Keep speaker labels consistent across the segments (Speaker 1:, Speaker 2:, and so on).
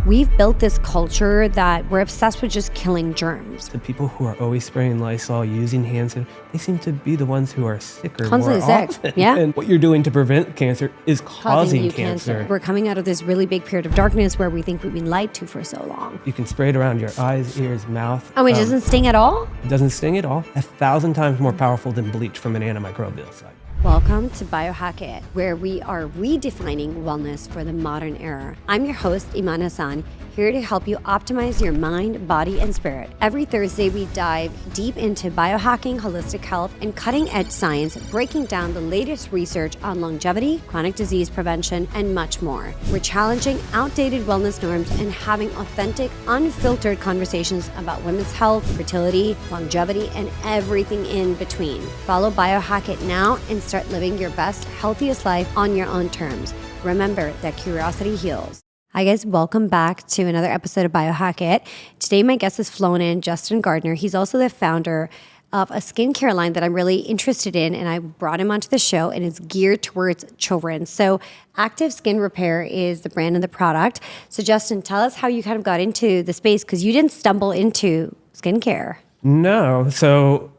Speaker 1: We've built this culture that we're obsessed with just killing germs.
Speaker 2: The people who are always spraying Lysol, using hand sanitizer, they seem to be the ones who are sicker
Speaker 1: Constantly
Speaker 2: more
Speaker 1: sick.
Speaker 2: often.
Speaker 1: Yeah.
Speaker 2: And what you're doing to prevent cancer is causing
Speaker 1: you
Speaker 2: cancer.
Speaker 1: We're coming out of this really big period of darkness where we think we've been lied to for so long.
Speaker 2: You can spray it around your eyes, ears, mouth.
Speaker 1: Oh, it doesn't sting at all?
Speaker 2: It doesn't sting at all. 1,000 times more powerful than bleach from an antimicrobial side.
Speaker 1: Welcome to Biohack-it, where we are redefining wellness for the modern era. I'm your host, Iman Hasan, here to help you optimize your mind, body, and spirit. Every Thursday, we dive deep into biohacking, holistic health, and cutting-edge science, breaking down the latest research on longevity, chronic disease prevention, and much more. We're challenging outdated wellness norms and having authentic, unfiltered conversations about women's health, fertility, longevity, and everything in between. Follow Biohack-it now and start living your best, healthiest life on your own terms. Remember that curiosity heals. Hi guys, welcome back to another episode of Biohack-it. Today my guest has flown in, Justin Gardner. He's also the founder of a skincare line that I'm really interested in, and I brought him onto the show, and it's geared towards children. So Active Skin Repair is the brand and the product. So Justin, tell us how you kind of got into the space, because you didn't stumble into skincare.
Speaker 2: No. So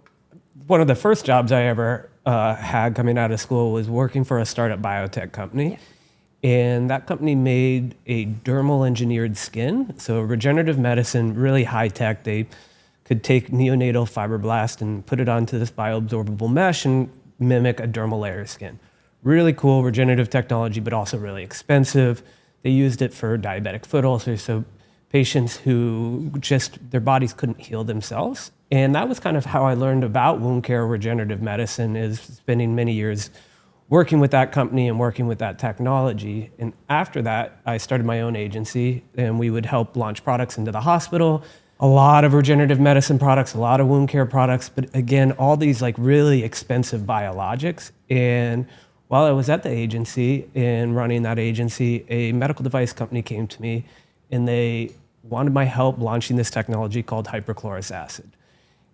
Speaker 2: one of the first jobs I ever had coming out of school was working for a startup biotech company.
Speaker 1: Yeah.
Speaker 2: And that company made a dermal engineered skin. So regenerative medicine, really high tech. They could take neonatal fibroblast and put it onto this bioabsorbable mesh and mimic a dermal layer of skin. Really cool regenerative technology, but also really expensive. They used it for diabetic foot ulcers, so patients who just, their bodies couldn't heal themselves. And that was kind of how I learned about wound care regenerative medicine, is spending many years working with that company and working with that technology. And after that, I started my own agency, and we would help launch products into the hospital. A lot of regenerative medicine products, a lot of wound care products, but again, all these like really expensive biologics. And while I was at the agency and running that agency, a medical device company came to me and they wanted my help launching this technology called hyperchlorous acid.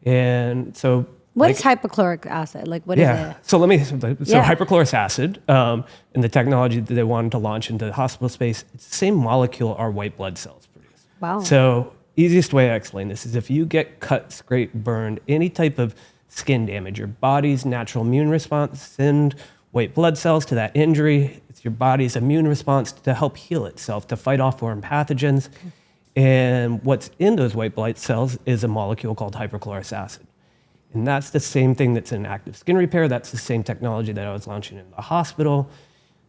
Speaker 2: And so
Speaker 1: What is hypochloric acid? Like, what is it?
Speaker 2: So hyperchlorous acid and the technology that they wanted to launch into the hospital space, it's the same molecule our white blood cells produce.
Speaker 1: Wow.
Speaker 2: So easiest way I explain this is if you get cut, scraped, burned, any type of skin damage, your body's natural immune response send white blood cells to that injury. It's your body's immune response to help heal itself, to fight off foreign pathogens. And what's in those white blood cells is a molecule called hyperchlorous acid. And that's the same thing that's in active skin repair. That's the same technology that I was launching in the hospital.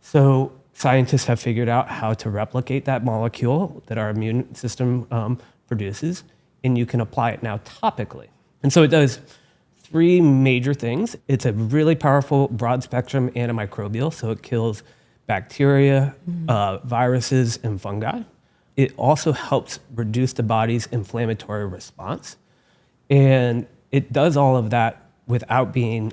Speaker 2: So scientists have figured out how to replicate that molecule that our immune system produces, and you can apply it now topically. And so it does three major things. It's a really powerful broad spectrum antimicrobial, so it kills bacteria, viruses, and fungi. It also helps reduce the body's inflammatory response. And it does all of that without being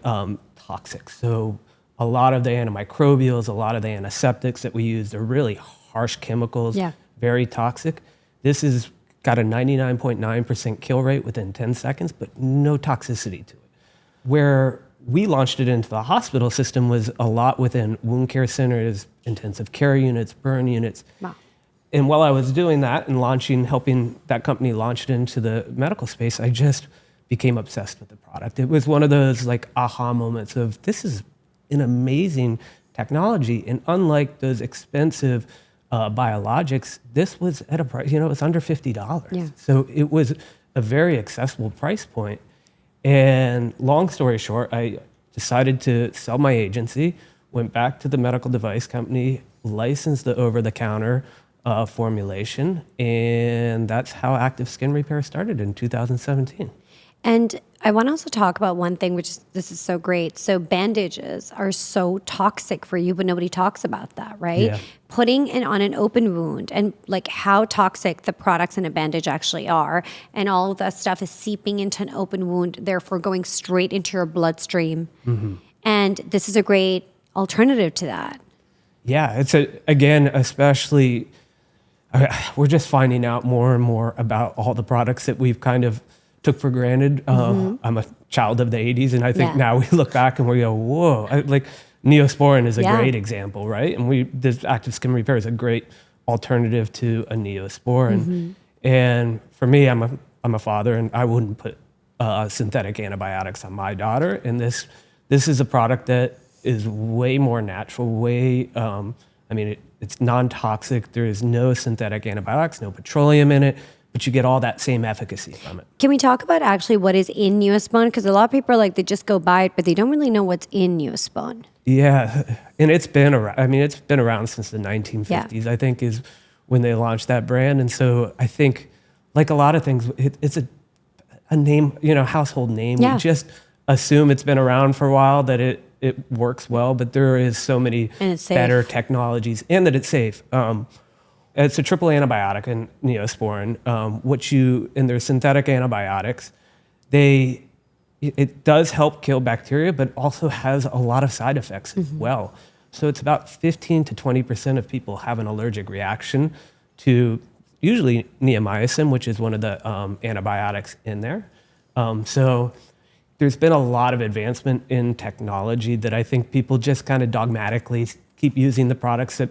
Speaker 2: toxic. So a lot of the antimicrobials, a lot of the antiseptics that we use, they're really harsh chemicals, very toxic. This has got a 99.9% kill rate within 10 seconds, but no toxicity to it. Where we launched it into the hospital system was a lot within wound care centers, intensive care units, burn units.
Speaker 1: Wow.
Speaker 2: And while I was doing that and helping that company launch it into the medical space, I just became obsessed with the product. It was one of those like aha moments of, this is an amazing technology. And unlike those expensive biologics, this was at a price, it was under $50.
Speaker 1: Yeah.
Speaker 2: So it was a very accessible price point. And long story short, I decided to sell my agency, went back to the medical device company, licensed the over-the-counter formulation, and that's how Active Skin Repair started in 2017.
Speaker 1: And I want to also talk about one thing, which is, this is so great. So bandages are so toxic for you, but nobody talks about that, right?
Speaker 2: Yeah.
Speaker 1: Putting it on an open wound and like how toxic the products in a bandage actually are. And all of that stuff is seeping into an open wound, therefore going straight into your bloodstream. Mm-hmm. And this is a great alternative to that.
Speaker 2: Yeah, especially, we're just finding out more and more about all the products that we've kind of took for granted. I'm a child of the 80s, and I think now we look back and we go, whoa. Like Neosporin is a great example, right? And this Active Skin Repair is a great alternative to a Neosporin. And for me, I'm a father, and I wouldn't put synthetic antibiotics on my daughter. And this is a product that is way more natural, it's non-toxic. There is no synthetic antibiotics, no petroleum in it, but you get all that same efficacy from it.
Speaker 1: Can we talk about actually what is in Neosporin? Because a lot of people are like, they just go buy it, but they don't really know what's in Neosporin.
Speaker 2: Yeah, and it's been around. It's been around since the 1950s, I think, is when they launched that brand. And so I think, like a lot of things, it's a name, household name.
Speaker 1: Yeah.
Speaker 2: We just assume it's been around for a while, that it works well, but there is so many better technologies, and that it's safe. It's a triple antibiotic in Neosporin, and their synthetic antibiotics. It does help kill bacteria, but also has a lot of side effects as well. So it's about 15 to 20% of people have an allergic reaction to usually neomycin, which is one of the antibiotics in there. So there's been a lot of advancement in technology that I think people just kind of dogmatically keep using the products that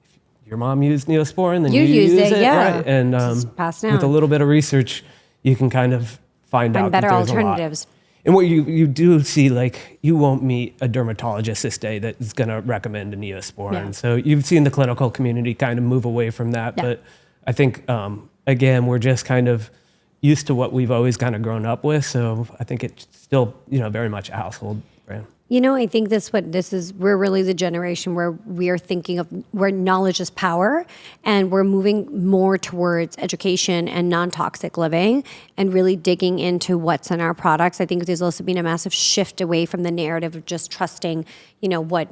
Speaker 2: if your mom used Neosporin, then you use it.
Speaker 1: Yeah.
Speaker 2: Right? And with a little bit of research, you can kind of find out
Speaker 1: better
Speaker 2: that there's
Speaker 1: alternatives.
Speaker 2: A lot. And what you do see, like, you won't meet a dermatologist this day that is going to recommend a Neosporin.
Speaker 1: Yeah.
Speaker 2: So you've seen the clinical community kind of move away from that. Yeah. But I think, again, we're just kind of used to what we've always kind of grown up with. So I think it's still, very much a household brand.
Speaker 1: I think we're really the generation where we are thinking of where knowledge is power, and we're moving more towards education and non-toxic living and really digging into what's in our products. I think there's also been a massive shift away from the narrative of just trusting, what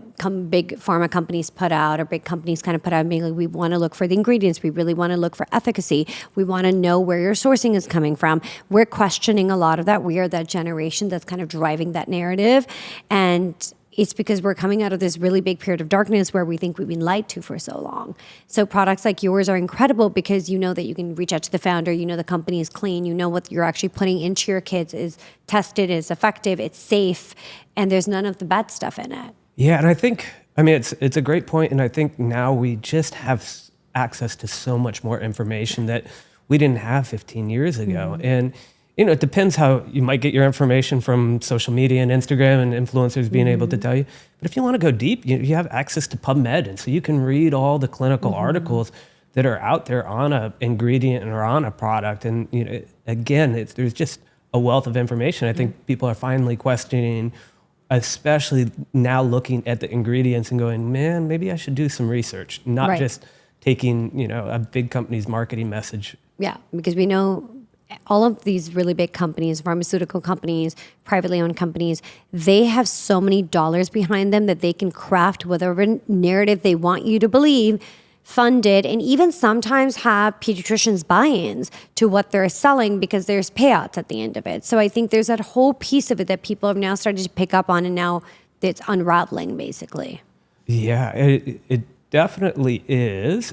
Speaker 1: big pharma companies put out or big companies kind of put out. Mainly, we want to look for the ingredients. We really want to look for efficacy. We want to know where your sourcing is coming from. We're questioning a lot of that. We are that generation that's kind of driving that narrative. And it's because we're coming out of this really big period of darkness where we think we've been lied to for so long. So products like yours are incredible because you know that you can reach out to the founder, the company is clean, what you're actually putting into your kids is tested, is effective, it's safe, and there's none of the bad stuff in it.
Speaker 2: Yeah, and I think, it's a great point, and I think now we just have access to so much more information that we didn't have 15 years ago. And it depends how you might get your information from social media and Instagram and influencers being able to tell you. But if you want to go deep, you have access to PubMed. And so you can read all the clinical articles that are out there on an ingredient or on a product. And there's just a wealth of information. I think people are finally questioning, especially now looking at the ingredients and going, man, maybe I should do some research, not just taking, a big company's marketing message.
Speaker 1: Yeah, because we know all of these really big companies, pharmaceutical companies, privately owned companies, they have so many dollars behind them that they can craft whatever narrative they want you to believe, fund it, and even sometimes have pediatricians buy-ins to what they're selling because there's payouts at the end of it. So I think there's that whole piece of it that people have now started to pick up on, and now it's unraveling, basically.
Speaker 2: Yeah, it definitely is.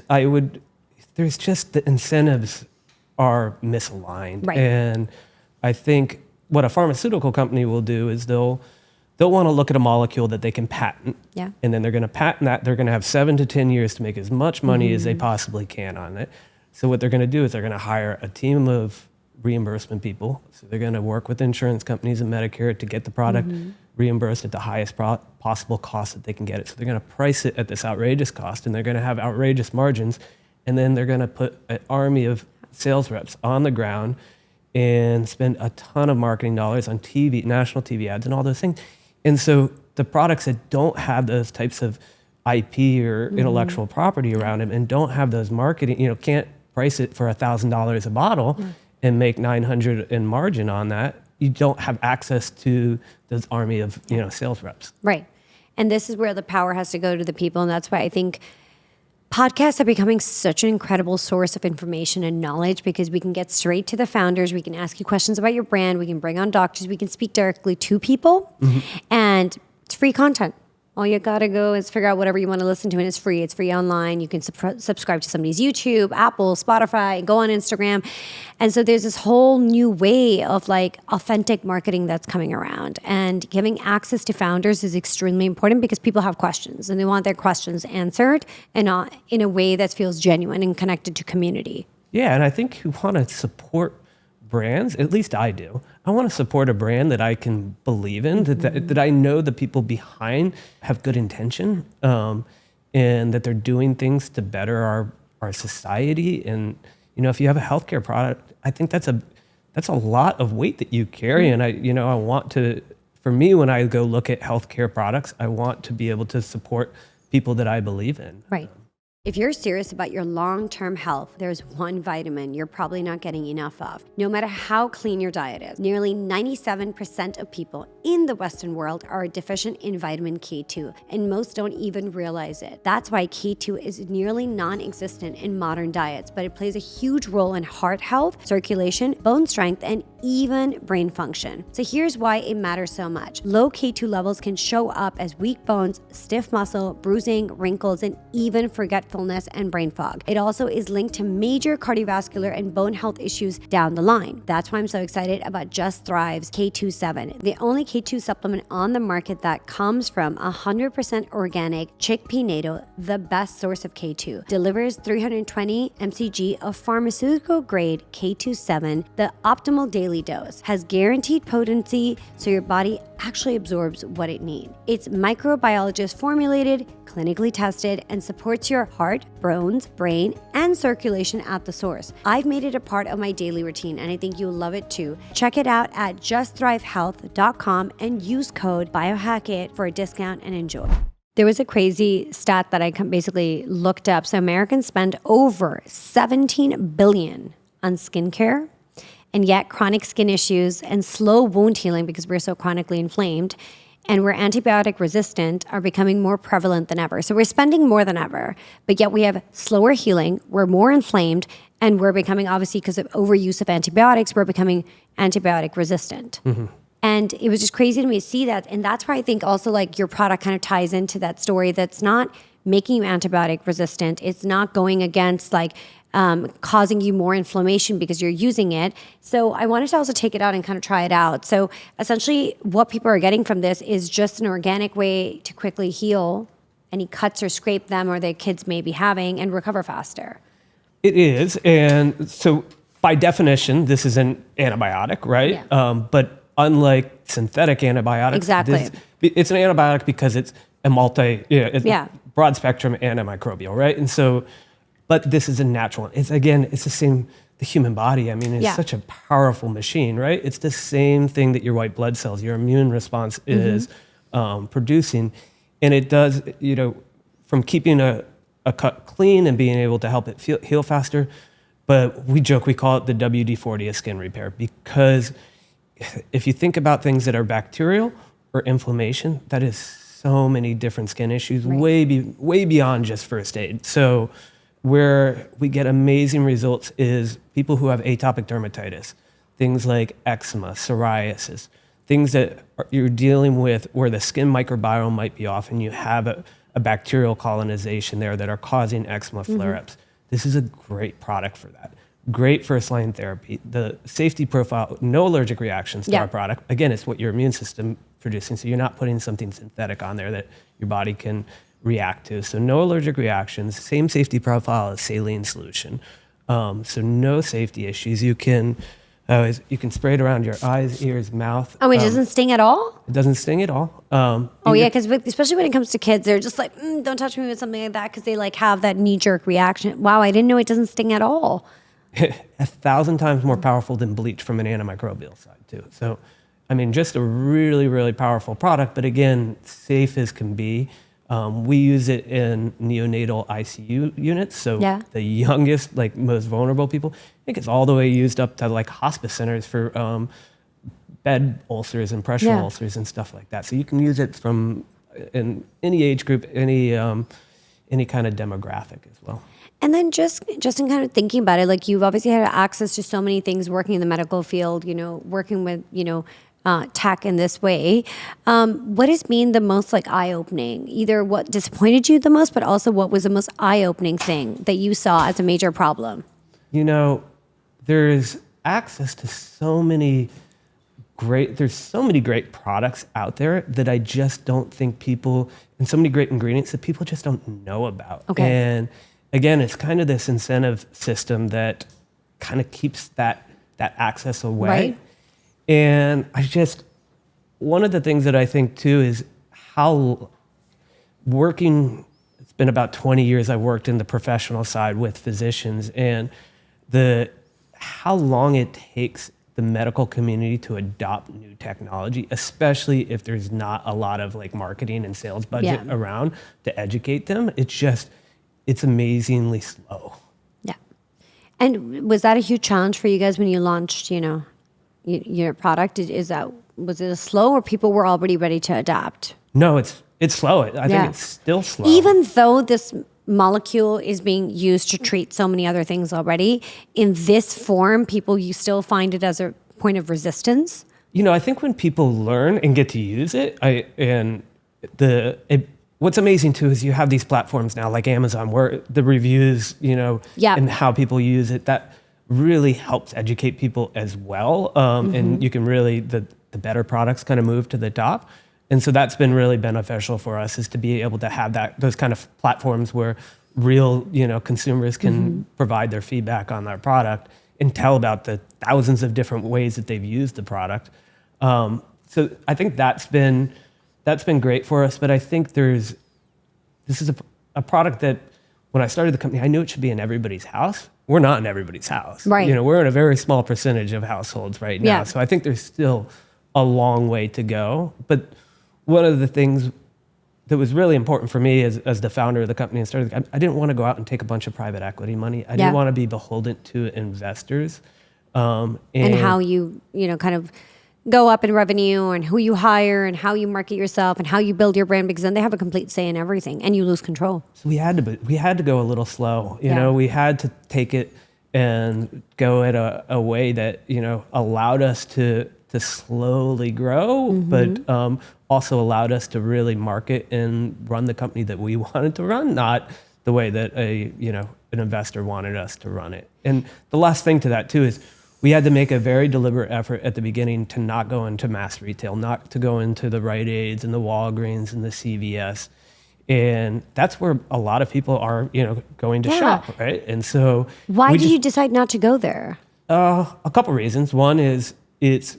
Speaker 2: There's just the incentives are misaligned.
Speaker 1: Right.
Speaker 2: And I think what a pharmaceutical company will do is they'll want to look at a molecule that they can patent.
Speaker 1: Yeah.
Speaker 2: And then they're going to patent that. They're going to have 7 to 10 years to make as much money as they possibly can on it. So what they're going to do is they're going to hire a team of reimbursement people. So they're going to work with insurance companies and Medicare to get the product reimbursed at the highest possible cost that they can get it. So they're going to price it at this outrageous cost, and they're going to have outrageous margins. And then they're going to put an army of sales reps on the ground and spend a ton of marketing dollars on TV, national TV ads and all those things. And so the products that don't have those types of IP or intellectual property around them and don't have those marketing, can't price it for $1,000 a bottle and make $900 in margin on that, you don't have access to this army of, sales reps.
Speaker 1: Right. And this is where the power has to go to the people. And that's why I think podcasts are becoming such an incredible source of information and knowledge because we can get straight to the founders. We can ask you questions about your brand. We can bring on doctors. We can speak directly to people. And it's free content. All you gotta go is figure out whatever you want to listen to, and it's free. It's free online. You can subscribe to somebody's YouTube, Apple, Spotify, go on Instagram. And so there's this whole new way of like authentic marketing that's coming around. And giving access to founders is extremely important because people have questions and they want their questions answered and in a way that feels genuine and connected to community.
Speaker 2: Yeah, and I think you want to support brands, at least I do. I want to support a brand that I can believe in, that I know the people behind have good intention, and that they're doing things to better our society. And if you have a healthcare product, I think that's a lot of weight that you carry. And I want to, for me, when I go look at healthcare products, I want to be able to support people that I believe in.
Speaker 1: Right. If you're serious about your long-term health, there's one vitamin you're probably not getting enough of. No matter how clean your diet is, nearly 97% of people in the Western world are deficient in vitamin K2, and most don't even realize it. That's why K2 is nearly non-existent in modern diets, but it plays a huge role in heart health, circulation, bone strength, and even brain function. So here's why it matters so much. Low K2 levels can show up as weak bones, stiff muscle, bruising, wrinkles, and even forgetfulness and brain fog. It also is linked to major cardiovascular and bone health issues down the line. That's why I'm so excited about Just Thrive's K27, the only K2 supplement on the market that comes from 100% organic chickpea natto, the best source of K2. Delivers 320 mcg of pharmaceutical grade K27, the optimal daily dose. Has guaranteed potency so your body actually absorbs what it needs. It's microbiologist formulated, clinically tested, and supports your heart, bones, brain, and circulation at the source. I've made it a part of my daily routine, and I think you'll love it too. Check it out at justthrivehealth.com and use code Biohack-it for a discount and enjoy. There was a crazy stat that I basically looked up. So Americans spend over $17 billion on skincare, and yet chronic skin issues and slow wound healing, because we're so chronically inflamed and we're antibiotic resistant, are becoming more prevalent than ever. So we're spending more than ever, but yet we have slower healing, we're more inflamed, and we're becoming, obviously because of overuse of antibiotics, we're becoming antibiotic resistant. Mm-hmm. And it was just crazy to me to see that. And that's why I think also like your product kind of ties into that story. That's not making you antibiotic resistant. It's not going against like causing you more inflammation because you're using it. So I wanted to also take it out and kind of try it out. So essentially what people are getting from this is just an organic way to quickly heal any cuts or scrape them or their kids may be having and recover faster.
Speaker 2: It is. And so by definition, this is an antibiotic, right?
Speaker 1: Yeah.
Speaker 2: But unlike synthetic antibiotics,
Speaker 1: exactly,
Speaker 2: it's an antibiotic because it's a broad spectrum antimicrobial, right? And so, but this is a natural one. It's the same, the human body. I mean, it's such a powerful machine, right? It's the same thing that your white blood cells, your immune response is producing. And it does, from keeping a cut clean and being able to help it heal faster. But we call it the WD-40 of skin repair, because if you think about things that are bacterial or inflammation, that is so many different skin issues, right, way beyond just first aid. So where we get amazing results is people who have atopic dermatitis, things like eczema, psoriasis, things that you're dealing with where the skin microbiome might be off and you have a bacterial colonization there that are causing eczema flare-ups. This is a great product for that. Great first-line therapy. The safety profile, no allergic reactions to our product. Again, it's what your immune system producing, so you're not putting something synthetic on there that your body can react to. So no allergic reactions, same safety profile as saline solution. So no safety issues. You can spray it around your eyes, ears, mouth.
Speaker 1: Oh, it doesn't sting at all?
Speaker 2: It doesn't sting at all.
Speaker 1: Because especially when it comes to kids, they're just like, don't touch me with something like that because they like have that knee-jerk reaction. Wow, I didn't know it doesn't sting at all.
Speaker 2: 1,000 times more powerful than bleach from an antimicrobial side too. So, I mean, just a really, really powerful product, but again, safe as can be. We use it in neonatal ICU units. So the youngest, like most vulnerable people, I think it's all the way used up to like hospice centers for bed ulcers and pressure ulcers and stuff like that. So you can use it from in any age group, any kind of demographic as well.
Speaker 1: And then just in kind of thinking about it, like you've obviously had access to so many things working in the medical field, working with, tech in this way. What has been the most like eye-opening? Either what disappointed you the most, but also what was the most eye-opening thing that you saw as a major problem?
Speaker 2: You know, there's access to there's so many great products out there that I just don't think people, and so many great ingredients that people just don't know about.
Speaker 1: Okay.
Speaker 2: And again, it's kind of this incentive system that kind of keeps that access away.
Speaker 1: Right.
Speaker 2: And one of the things that I think too is how it's been about 20 years I've worked in the professional side with physicians, and how long it takes the medical community to adopt new technology, especially if there's not a lot of like marketing and sales budget around to educate them. It's amazingly slow.
Speaker 1: Yeah. And was that a huge challenge for you guys when you launched, your product? Was it slow, or people were already ready to adapt?
Speaker 2: No, it's slow. I think it's still slow.
Speaker 1: Even though this molecule is being used to treat so many other things already, in this form, you still find it as a point of resistance?
Speaker 2: I think when people learn and get to use it, what's amazing too is you have these platforms now like Amazon where the reviews, and how people use it, that really helps educate people as well. And you can really, the better products kind of move to the top. And so that's been really beneficial for us, is to be able to have those kind of platforms where real, consumers can provide their feedback on their product and tell about the thousands of different ways that they've used the product. So I think that's been great for us. But I think this is a product that when I started the company, I knew it should be in everybody's house. We're not in everybody's house.
Speaker 1: Right.
Speaker 2: We're in a very small percentage of households right now.
Speaker 1: Yeah.
Speaker 2: So I think there's still a long way to go. But one of the things that was really important for me as the founder of the company and started, I didn't want to go out and take a bunch of private equity money. I didn't want to be beholden to investors. And
Speaker 1: how you kind of go up in revenue, and who you hire, and how you market yourself, and how you build your brand, because then they have a complete say in everything, and you lose control.
Speaker 2: So we had to go a little slow. We had to take it and go at a way that allowed us to slowly grow, but also allowed us to really market and run the company that we wanted to run, not the way that an investor wanted us to run it. And the last thing to that too is we had to make a very deliberate effort at the beginning to not go into mass retail, not to go into the Rite Aids and the Walgreens and the CVS. And that's where a lot of people are, going to shop, right? And so
Speaker 1: why did you decide not to go there?
Speaker 2: A couple reasons. One is it's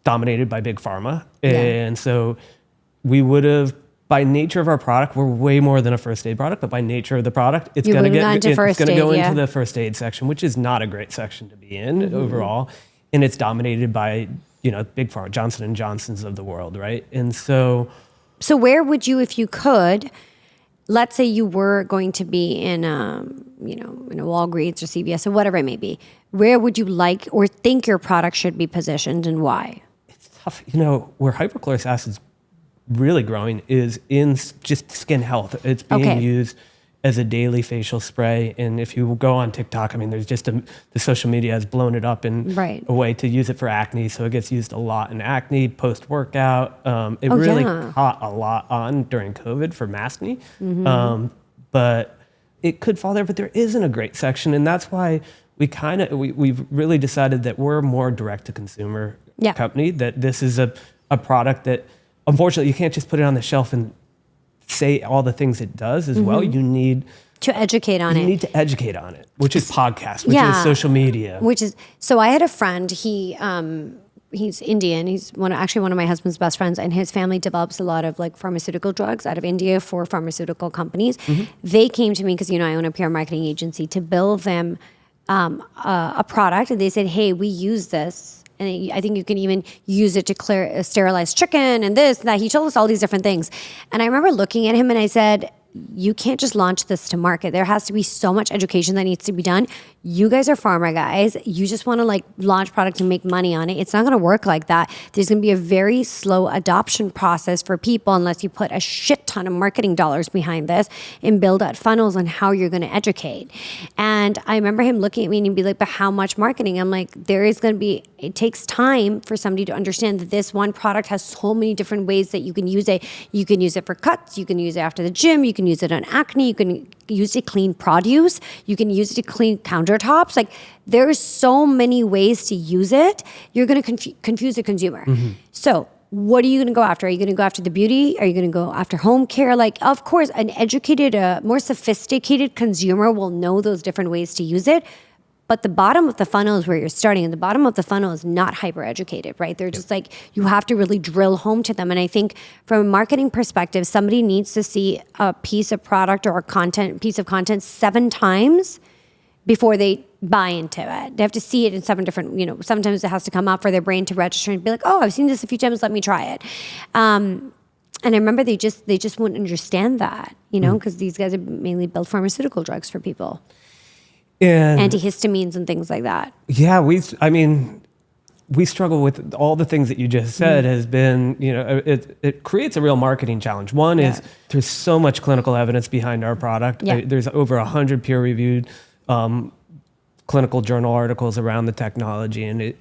Speaker 2: dominated by big pharma. And so we would have, by nature of our product, we're way more than a first aid product, but by nature of the product, it's going to go into the first aid section, which is not a great section to be in overall. And it's dominated by, big pharma, Johnson & Johnson's of the world, right? And so
Speaker 1: where would you, if you could, let's say you were going to be in a Walgreens or CVS or whatever it may be, where would you like or think your product should be positioned, and why?
Speaker 2: It's tough. Where hypochlorous acid's really growing is in just skin health. It's being used as a daily facial spray. And if you go on TikTok, there's just the social media has blown it up in a way to use it for acne. So it gets used a lot in acne, post-workout. It really caught a lot on during COVID for maskne. But it could fall there, but there isn't a great section. And that's why we've really decided that we're a more direct-to-consumer company, that this is a product that, unfortunately, you can't just put it on the shelf and say all the things it does as well. You need
Speaker 1: to educate on it.
Speaker 2: You need to educate on it, which is podcasts, which is social media.
Speaker 1: So I had a friend, he's Indian. He's one of my husband's best friends, and his family develops a lot of like pharmaceutical drugs out of India for pharmaceutical companies. They came to me because, I own a PR marketing agency, to build them a product. And they said, hey, we use this. And I think you can even use it to sterilize chicken and this, that. He told us all these different things. And I remember looking at him and I said, you can't just launch this to market. There has to be so much education that needs to be done. You guys are pharma guys. You just want to like launch product and make money on it. It's not going to work like that. There's going to be a very slow adoption process for people unless you put a shit ton of marketing dollars behind this and build out funnels on how you're going to educate. And I remember him looking at me and he'd be like, but how much marketing? I'm like, it takes time for somebody to understand that this one product has so many different ways that you can use it. You can use it for cuts. You can use it after the gym. You can use it on acne. You can use it to clean produce. You can use it to clean countertops. Like there's so many ways to use it. You're going to confuse the consumer. So what are you going to go after? Are you going to go after the beauty? Are you going to go after home care? Like, of course, an educated, more sophisticated consumer will know those different ways to use it. But the bottom of the funnel is where you're starting. And the bottom of the funnel is not hyper educated, right? They're just like, you have to really drill home to them. And I think from a marketing perspective, somebody needs to see a piece of product or a piece of content 7 times before they buy into it. They have to see it in 7 different, sometimes it has to come up for their brain to register and be like, oh, I've seen this a few times, let me try it. And I remember they just wouldn't understand that, because these guys are mainly built pharmaceutical drugs for people. And antihistamines and things like that.
Speaker 2: Yeah, we struggle with all the things that you just said. Has been, it creates a real marketing challenge. One is there's so much clinical evidence behind our product.
Speaker 1: Yeah.
Speaker 2: There's over 100 peer-reviewed clinical journal articles around the technology,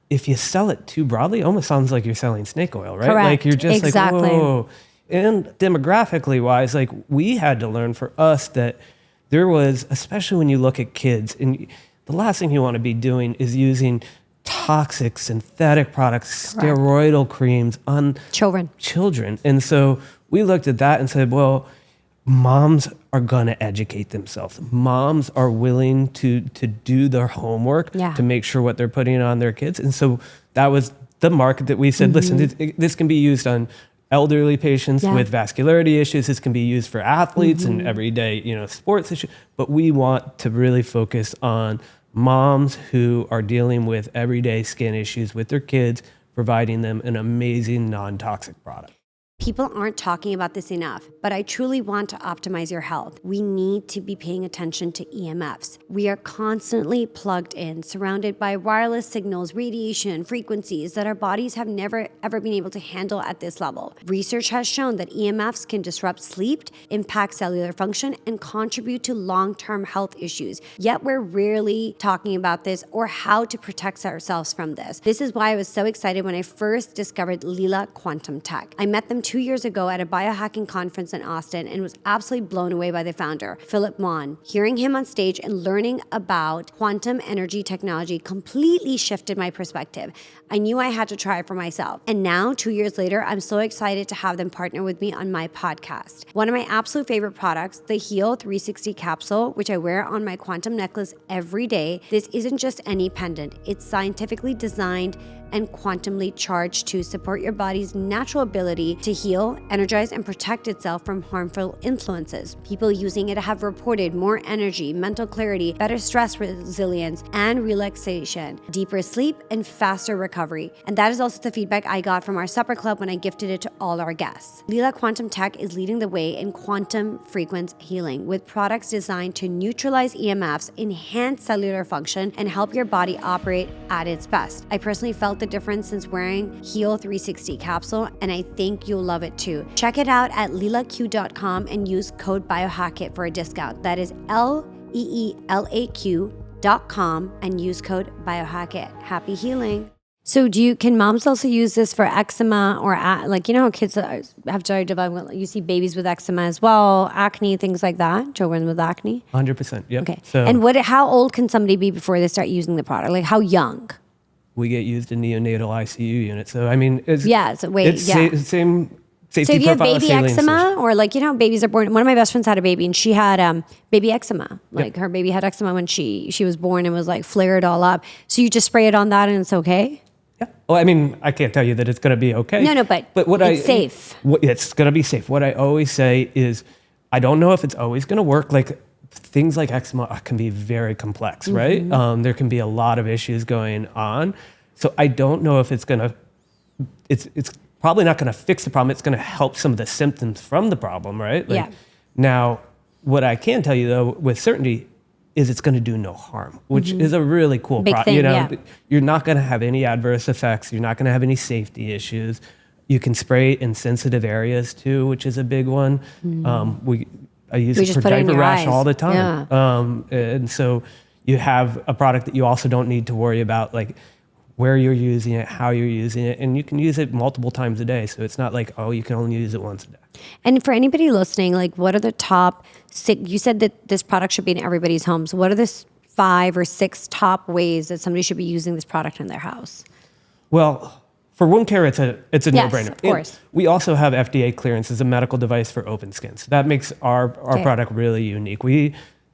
Speaker 2: if you sell it too broadly, it almost sounds like you're selling snake oil, right?
Speaker 1: Correct.
Speaker 2: Like you're just
Speaker 1: exactly.
Speaker 2: like, whoa. And demographically wise, like we had to learn for us that there was, especially when you look at kids, and the last thing you want to be doing is using toxic synthetic products,
Speaker 1: Correct.
Speaker 2: steroidal creams on children. And so we looked at that and said, well, moms are going to educate themselves. Moms are willing to do their homework to make sure what they're putting on their kids. And so that was the market that we said, listen, this can be used on elderly patients with vascularity issues. This can be used for athletes and everyday, sports issues. But we want to really focus on moms who are dealing with everyday skin issues with their kids, providing them an amazing non-toxic product.
Speaker 1: People aren't talking about this enough, but I truly want to optimize your health. We need to be paying attention to EMFs. We are constantly plugged in, surrounded by wireless signals, radiation, frequencies that our bodies have never ever been able to handle at this level. Research has shown that EMFs can disrupt sleep, impact cellular function, and contribute to long-term health issues. Yet we're rarely talking about this or how to protect ourselves from this. This is why I was so excited when I first discovered Lila Quantum Tech. I met them 2 years ago at a biohacking conference in Austin and was absolutely blown away by the founder, Philip Mon. Hearing him on stage and learning about quantum energy technology completely shifted my perspective. I knew I had to try it for myself. And now, 2 years later, I'm so excited to have them partner with me on my podcast. One of my absolute favorite products, the Heal 360 capsule, which I wear on my quantum necklace every day. This isn't just any pendant. It's scientifically designed and quantumly charged to support your body's natural ability to heal, energize, and protect itself from harmful influences. People using it have reported more energy, mental clarity, better stress resilience, and relaxation, deeper sleep, and faster recovery. And that is also the feedback I got from our supper club when I gifted it to all our guests. Lila Quantum Tech is leading the way in quantum frequency healing with products designed to neutralize EMFs, enhance cellular function, and help your body operate at its best. I personally felt the difference since wearing Heal 360 capsule, and I think you'll love it too. Check it out at lilaq.com and use code Biohack-it for a discount. That is LEELAQ.com and use code Biohack-it. Happy healing. So can moms also use this for eczema or how kids have started developing, you see babies with eczema as well, acne, things like that, children with acne?
Speaker 2: 100%, yep.
Speaker 1: Okay.
Speaker 2: So,
Speaker 1: and how old can somebody be before they start using the product? Like how young?
Speaker 2: we get used in neonatal ICU units. So, I mean, same safety
Speaker 1: so if you have
Speaker 2: profile as
Speaker 1: baby
Speaker 2: saline
Speaker 1: eczema
Speaker 2: solution.
Speaker 1: or babies are born. One of my best friends had a baby and she had baby eczema. Her baby had eczema when she was born and was flared all up. So you just spray it on that and it's okay?
Speaker 2: Yeah. Well, I mean, I can't tell you that it's going to be okay.
Speaker 1: No, but it's safe.
Speaker 2: It's going to be safe. What I always say is, I don't know if it's always going to work. Things like eczema can be very complex, right? There can be a lot of issues going on. So I don't know if it's going to, it's probably not going to fix the problem. It's going to help some of the symptoms from the problem, right?
Speaker 1: Yeah.
Speaker 2: Now, what I can tell you though, with certainty, is it's going to do no harm, which is a really cool
Speaker 1: Big thing, yeah.
Speaker 2: You're not going to have any adverse effects. You're not going to have any safety issues. You can spray in sensitive areas too, which is a big one. I use it for diaper rash all the time.
Speaker 1: Yeah.
Speaker 2: And so you have a product that you also don't need to worry about, like where you're using it, how you're using it, and you can use it multiple times a day. So it's not like, oh, you can only use it once a day.
Speaker 1: And for anybody listening, like what are the top 6, you said that this product should be in everybody's homes. What are the 5 or 6 top ways that somebody should be using this product in their house?
Speaker 2: Well, for wound care, it's a
Speaker 1: Yes,
Speaker 2: no-brainer.
Speaker 1: of course.
Speaker 2: We also have FDA clearance as a medical device for open skin. So that makes our product really unique.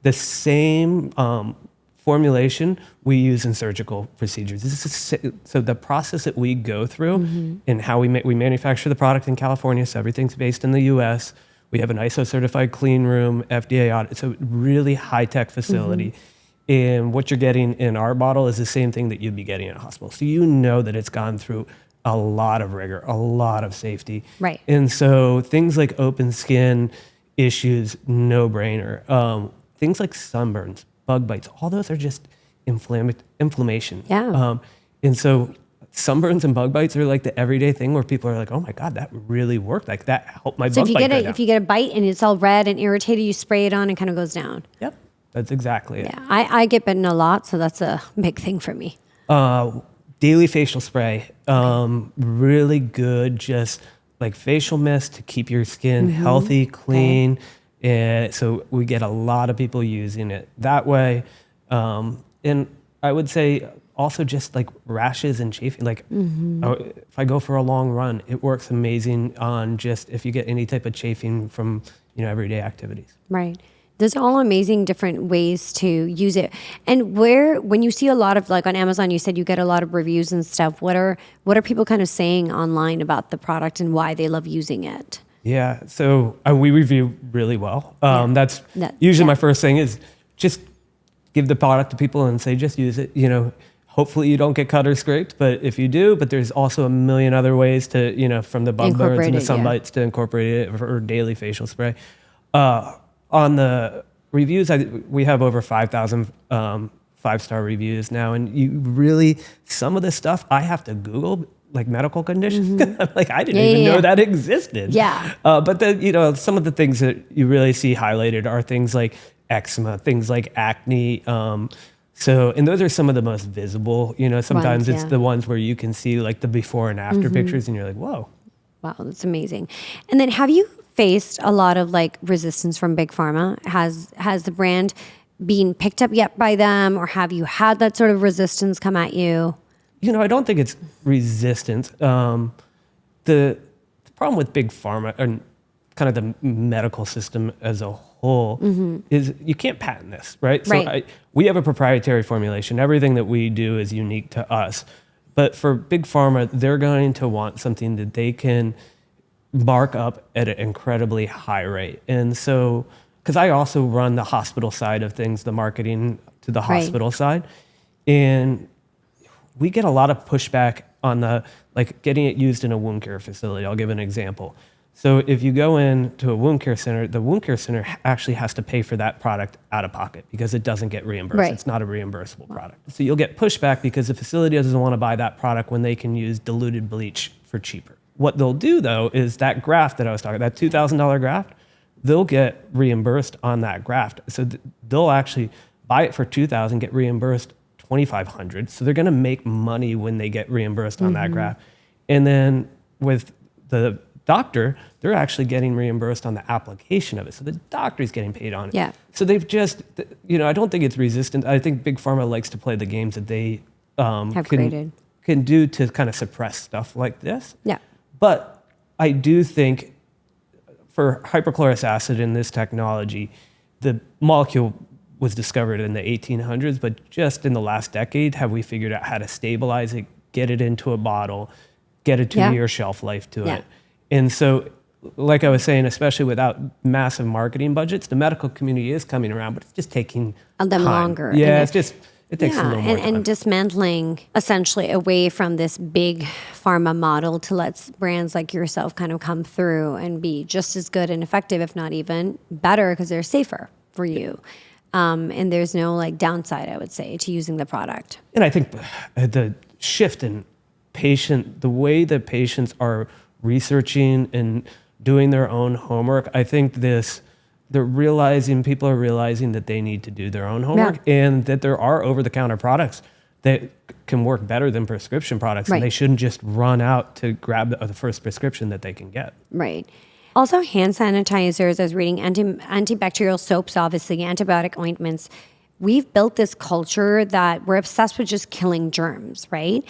Speaker 2: The same formulation we use in surgical procedures. So the process that we go through and how we manufacture the product in California, so everything's based in the US. We have an ISO certified clean room, FDA audit, so really high-tech facility. And what you're getting in our bottle is the same thing that you'd be getting in a hospital. So you know that it's gone through a lot of rigor, a lot of safety.
Speaker 1: Right.
Speaker 2: And so things like open skin issues, no-brainer. Things like sunburns, bug bites, all those are just inflammation.
Speaker 1: Yeah.
Speaker 2: And so sunburns and bug bites are like the everyday thing where people are like, oh my God, that really worked. Like that helped my bug bite go down.
Speaker 1: If you get a bite and it's all red and irritated, you spray it on and kind of goes down.
Speaker 2: Yep, that's exactly it.
Speaker 1: Yeah, I get bitten a lot, so that's a big thing for me.
Speaker 2: Daily facial spray, really good, just like facial mist to keep your skin healthy, clean. And so we get a lot of people using it that way. And I would say also just like rashes and chafing, like if I go for a long run, it works amazing on just if you get any type of chafing from, everyday activities.
Speaker 1: Right. Those are all amazing different ways to use it. And when you see a lot of, like on Amazon, you said you get a lot of reviews and stuff. What are people kind of saying online about the product and why they love using it?
Speaker 2: Yeah, so we review really well. That's usually my first thing is just give the product to people and say, just use it. Hopefully you don't get cut or scraped, but if you do, but there's also a million other ways to, from the bug burns and the sun bites to incorporate it for daily facial spray. On the reviews, we have over 5,000 5-star reviews now, and some of the stuff I have to Google, like medical conditions. Like I didn't even know that existed.
Speaker 1: Yeah.
Speaker 2: But some of the things that you really see highlighted are things like eczema, things like acne. And those are some of the most visible. Sometimes it's the ones where you can see like the before and after pictures, and you're like, whoa.
Speaker 1: Wow, that's amazing. And then have you faced a lot of like resistance from Big Pharma? Has the brand been picked up yet by them, or have you had that sort of resistance come at you?
Speaker 2: I don't think it's resistance. The problem with Big Pharma and kind of the medical system as a whole is you can't patent this, right? So we have a proprietary formulation. Everything that we do is unique to us. But for Big Pharma, they're going to want something that they can mark up at an incredibly high rate. And so, because I also run the hospital side of things, the marketing to the hospital side, and we get a lot of pushback on getting it used in a wound care facility. I'll give an example. So if you go into a wound care center, the wound care center actually has to pay for that product out of pocket because it doesn't get reimbursed.
Speaker 1: Right.
Speaker 2: It's not a reimbursable product. So you'll get pushback because the facility doesn't want to buy that product when they can use diluted bleach for cheaper. What they'll do though is that graft that I was talking about, that $2,000 graft, they'll get reimbursed on that graft. So they'll actually buy it for $2,000, get reimbursed $2,500. So they're going to make money when they get reimbursed on that graft. And then with the doctor, they're actually getting reimbursed on the application of it. So the doctor's getting paid on it.
Speaker 1: Yeah.
Speaker 2: So they've just, I don't think it's resistant. I think Big Pharma likes to play the games that they can do to kind of suppress stuff like this.
Speaker 1: Yeah.
Speaker 2: But I do think for hyperchlorous acid in this technology, the molecule was discovered in the 1800s, but just in the last decade have we figured out how to stabilize it, get it into a bottle, get it to near shelf life to it. And so, like I was saying, especially without massive marketing budgets, the medical community is coming around, but it's just taking
Speaker 1: them
Speaker 2: time.
Speaker 1: longer.
Speaker 2: Yeah, it's It takes a little more time.
Speaker 1: And dismantling essentially away from this big pharma model to let brands like yourself kind of come through and be just as good and effective, if not even better, because they're safer for you. And there's no like downside, I would say, to using the product.
Speaker 2: And I think the shift in the way that patients are researching and doing their own homework, I think people are realizing that they need to do their own homework and that there are over-the-counter products that can work better than prescription products, and they shouldn't just run out to grab the first prescription that they can get.
Speaker 1: Right. Also, hand sanitizers, I was reading antibacterial soaps, obviously, antibiotic ointments. We've built this culture that we're obsessed with just killing germs, right?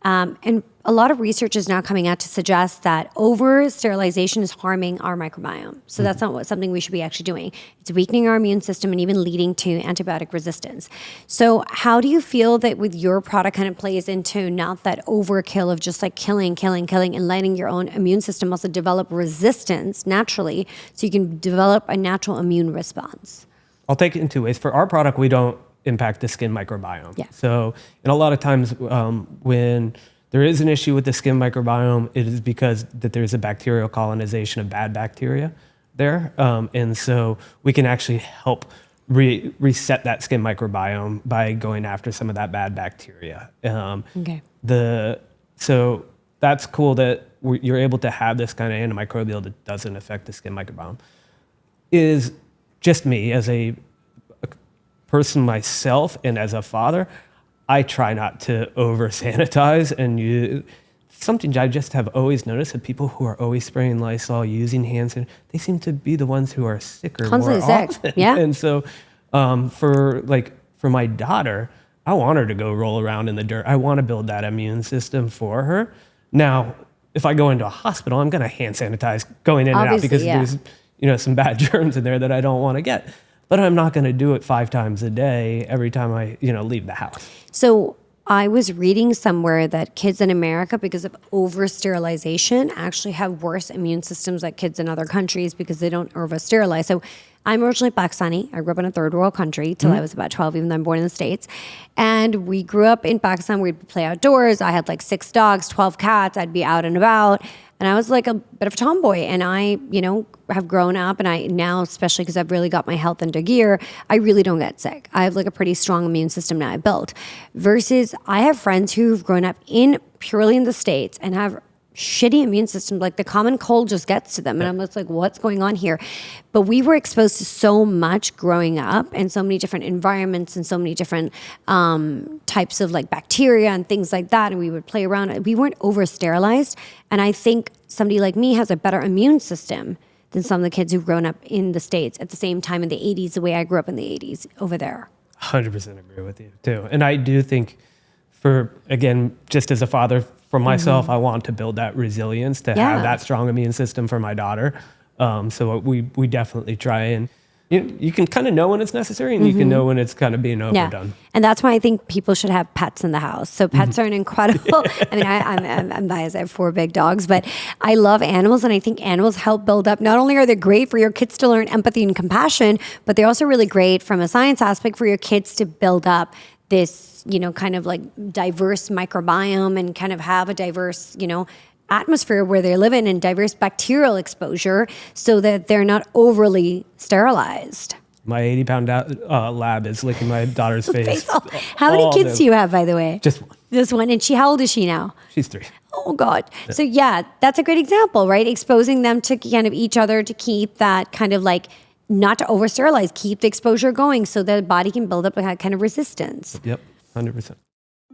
Speaker 1: And a lot of research is now coming out to suggest that over-sterilization is harming our microbiome. So that's not something we should be actually doing. It's weakening our immune system and even leading to antibiotic resistance. So how do you feel that with your product kind of plays into not that overkill of just like killing, and letting your own immune system also develop resistance naturally so you can develop a natural immune response?
Speaker 2: I'll take it in two ways. For our product, we don't impact the skin microbiome.
Speaker 1: Yeah.
Speaker 2: So, and a lot of times when there is an issue with the skin microbiome, it is because that there's a bacterial colonization of bad bacteria there. And so we can actually help reset that skin microbiome by going after some of that bad bacteria. So that's cool that you're able to have this kind of antimicrobial that doesn't affect the skin microbiome. Is just me as a person myself and as a father, I try not to over sanitize and something I just have always noticed that people who are always spraying Lysol, using hand sanitizer, they seem to be the ones who are sicker
Speaker 1: constantly
Speaker 2: more
Speaker 1: sick.
Speaker 2: often.
Speaker 1: Yeah.
Speaker 2: And so for my daughter, I want her to go roll around in the dirt. I want to build that immune system for her. Now, if I go into a hospital, I'm going to hand sanitize going in
Speaker 1: Obviously,
Speaker 2: and out because there's some bad germs in there that I don't want to get. But I'm not going to do it 5 times a day every time I, leave the house.
Speaker 1: So I was reading somewhere that kids in America, because of over-sterilization, actually have worse immune systems like kids in other countries because they don't over-sterilize. So I'm originally Pakistani. I grew up in a third world country till I was about 12, even though I'm born in the States. And we grew up in Pakistan. We'd play outdoors. I had like 6 dogs, 12 cats. I'd be out and about. And I was like a bit of a tomboy. And I, have grown up, and I now, especially because I've really got my health into gear, I really don't get sick. I have like a pretty strong immune system now I built. Versus I have friends who've grown up purely in the States and have shitty immune systems. Like the common cold just gets to them. And I'm just like, what's going on here? But we were exposed to so much growing up and so many different environments and so many different types of like bacteria and things like that. And we would play around. We weren't over-sterilized. And I think somebody like me has a better immune system than some of the kids who've grown up in the States at the same time in the 80s, the way I grew up in the 80s over there.
Speaker 2: 100% agree with you too. And I do think just as a father, for myself, I want to build that resilience to have that strong immune system for my daughter. So we definitely try, and you can kind of know when it's necessary, and you can know when it's kind of being overdone.
Speaker 1: Yeah. And that's why I think people should have pets in the house. So pets are an incredible, I mean, I'm biased. I have 4 big dogs, but I love animals. And I think animals help build up, not only are they great for your kids to learn empathy and compassion, but they're also really great from a science aspect for your kids to build up this, kind of like diverse microbiome and kind of have a diverse, atmosphere where they live in and diverse bacterial exposure so that they're not overly sterilized.
Speaker 2: My 80-pound lab is licking my daughter's face.
Speaker 1: How many kids do you have, by the way?
Speaker 2: Just one.
Speaker 1: Just one. And how old is she now?
Speaker 2: She's 3.
Speaker 1: Oh, God. Yeah. So, that's a great example, right? Exposing them to kind of each other to keep that kind of like, not to over-sterilize, keep the exposure going so that the body can build up a kind of resistance.
Speaker 2: Yep, 100%.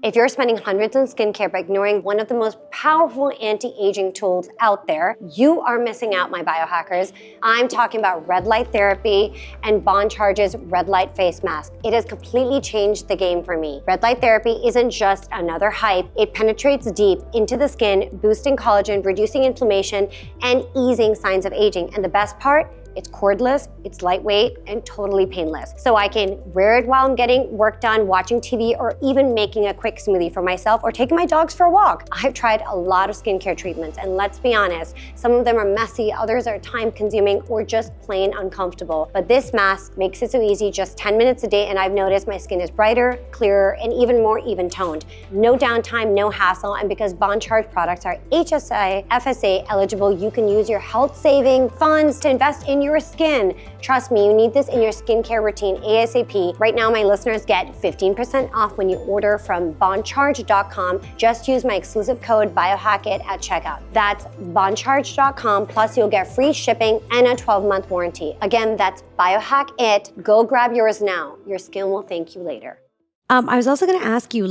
Speaker 1: If you're spending hundreds on skincare but ignoring one of the most powerful anti-aging tools out there, you are missing out, my biohackers. I'm talking about red light therapy and Bond Charge's red light face mask. It has completely changed the game for me. Red light therapy isn't just another hype. It penetrates deep into the skin, boosting collagen, reducing inflammation, and easing signs of aging. And the best part, It's cordless, it's lightweight, and totally painless. So I can wear it while I'm getting work done, watching TV, or even making a quick smoothie for myself or taking my dogs for a walk. I've tried a lot of skincare treatments, and let's be honest, some of them are messy, others are time-consuming, or just plain uncomfortable. But this mask makes it so easy, just 10 minutes a day, and I've noticed my skin is brighter, clearer, and even more even-toned. No downtime, no hassle, and because Bond Charge products are HSA, FSA eligible, you can use your health-saving funds to invest in your skin. Trust me, you need this in your skincare routine ASAP. Right now, my listeners get 15% off when you order from bondcharge.com. Just use my exclusive code Biohack-it at checkout. That's bondcharge.com, plus you'll get free shipping and a 12-month warranty. Again, that's Biohack-it. Go grab yours now. Your skin will thank you later. I was also going to ask you,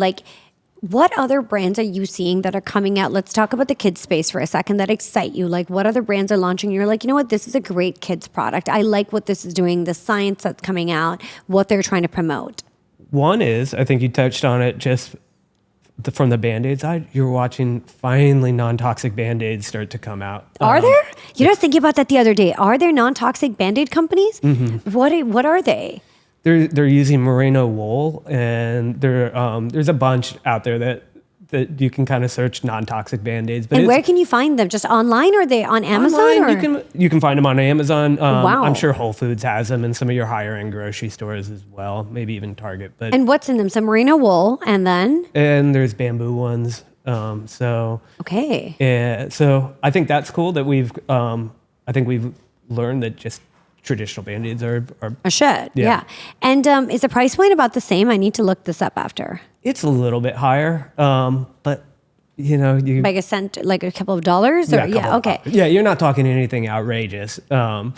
Speaker 1: what other brands are you seeing that are coming out? Let's talk about the kids space for a second that excite you. What other brands are launching? You're like, you know what? This is a great kids product. I like what this is doing, the science that's coming out, what they're trying to promote.
Speaker 2: One is, I think you touched on it just from the Band-Aid side, you're watching finally non-toxic Band-Aids start to come out.
Speaker 1: Are there? I was thinking about that the other day. Are there non-toxic Band-Aid companies?
Speaker 2: Mm-hmm.
Speaker 1: What are they?
Speaker 2: They're using merino wool, and there's a bunch out there that you can kind of search non-toxic Band-Aids.
Speaker 1: And where can you find them? Just online, or are they on Amazon?
Speaker 2: Online, you can find them on Amazon.
Speaker 1: Wow.
Speaker 2: I'm sure Whole Foods has them, and some of your higher end grocery stores as well, maybe even Target.
Speaker 1: And what's in them? Some merino wool, and then?
Speaker 2: And there's bamboo ones.
Speaker 1: Okay.
Speaker 2: Yeah, so I think that's cool that we've learned that just traditional Band-Aids are
Speaker 1: a shit. Yeah. And is the price point about the same? I need to look this up after.
Speaker 2: It's a little bit higher, but you
Speaker 1: like a cent, like a couple of dollars, or okay.
Speaker 2: Yeah, you're not talking anything outrageous.
Speaker 1: And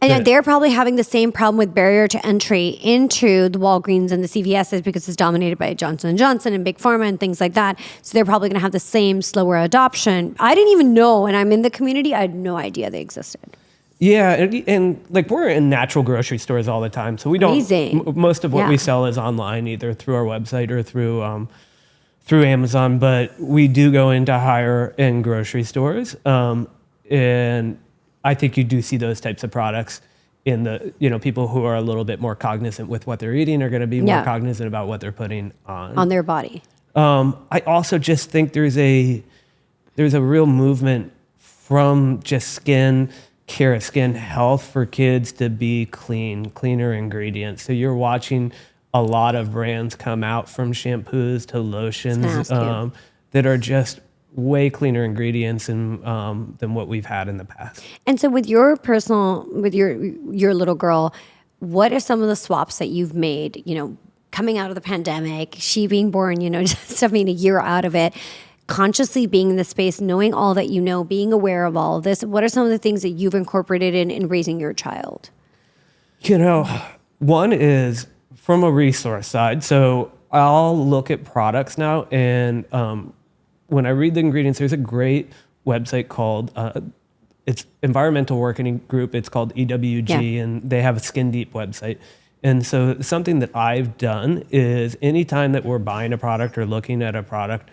Speaker 1: they're probably having the same problem with barrier to entry into the Walgreens and the CVSs because it's dominated by Johnson & Johnson and Big Pharma and things like that. So they're probably going to have the same slower adoption. I didn't even know, and I'm in the community, I had no idea they existed.
Speaker 2: Yeah, and we're in natural grocery stores all the time, so we don't.
Speaker 1: Amazing.
Speaker 2: Most of what we sell is online, either through our website or through Amazon. But we do go into higher end grocery stores, and I think you do see those types of products in the people who are a little bit more cognizant with what they're eating are going to be more cognizant about what they're putting on
Speaker 1: their body.
Speaker 2: I also just think there's a real movement from just skin care, skin health for kids to be cleaner ingredients. So you're watching a lot of brands come out, from shampoos to lotions, that are just way cleaner ingredients than what we've had in the past. And so with your
Speaker 1: little girl, what are some of the swaps that you've made, coming out of the pandemic, she being born, just a year out of it, consciously being in the space, knowing all that being aware of all of this? What are some of the things that you've incorporated in raising your child?
Speaker 2: One is from a resource side. So I'll look at products now, and when I read the ingredients, there's a great website called, it's Environmental Working Group. It's called EWG, and they have a Skin Deep website. And so something that I've done is anytime that we're buying a product or looking at a product,